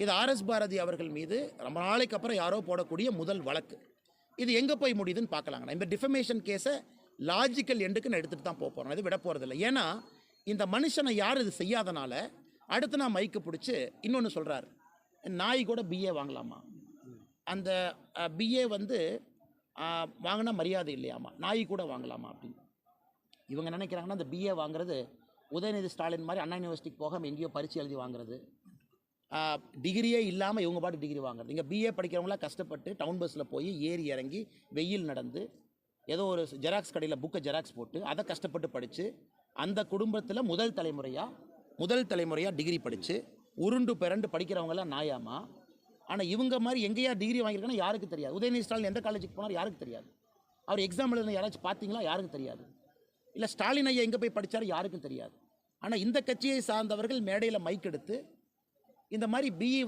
இது ஆர்எஸ் பாரதி அவர்கள் மீது ரொம்ப நாளைக்கு அப்புறம் யாரோ போடக்கூடிய முதல் வழக்கு. இது எங்கே போய் முடியுதுன்னு பார்க்கலாங்கண்ணா. இந்த டிஃபமேஷன் கேஸை லாஜிக்கல் எண்டுக்கு நான் எடுத்துகிட்டு தான் போகிறேன், இது விட போகிறதில்ல. ஏன்னா இந்த மனுஷனை யார் இது செய்யாதனால அடுத்து நான் மைக்கு பிடிச்சி இன்னொன்று சொல்கிறார், நாய் கூட பிஏ வாங்கலாமா, அந்த பிஏ வந்து வாங்கினா மரியாதை இல்லையாமா, நாய் கூட வாங்கலாமா அப்படின்னு. இவங்க நினைக்கிறாங்கன்னா அந்த பிஏ வாங்குறது உதயநிதி ஸ்டாலின் மாதிரி அண்ணா யூனிவர்சிட்டிக்கு போகாமல் எங்கேயோ பரீட்சை எழுதி வாங்குறது, டிகிரியே இல்லாமல் இவங்க பாட்டு டிகிரி வாங்குறது. இங்கே பிஏ படிக்கிறவங்களாம் கஷ்டப்பட்டு டவுன் பஸ்ஸில் போய் ஏறி இறங்கி வெயில் நடந்து ஏதோ ஒரு ஜெராக்ஸ் கடையில் புக்கை ஜெராக்ஸ் போட்டு அதை கஷ்டப்பட்டு படித்து அந்த குடும்பத்தில் முதல் தலைமுறையாக டிகிரி படித்து உருண்டு பிறண்டு படிக்கிறவங்களாம் நாயாமா. ஆனால் இவங்க மாதிரி எங்கேயா டிகிரி வாங்கியிருக்காங்கன்னா யாருக்கு தெரியாது. உதயநிதி ஸ்டாலின் எந்த காலேஜுக்கு போனார் யாருக்கு தெரியாது. அவர் எக்ஸாம் எழுதின யாராச்சும் பார்த்தீங்களா யாருக்கு தெரியாது. இல்லை ஸ்டாலின் ஐயா எங்கே போய் படித்தார் யாருக்கும் தெரியாது. ஆனால் இந்த கட்சியை சார்ந்தவர்கள் மேடையில் மைக் எடுத்து இந்த மாதிரி பிஇ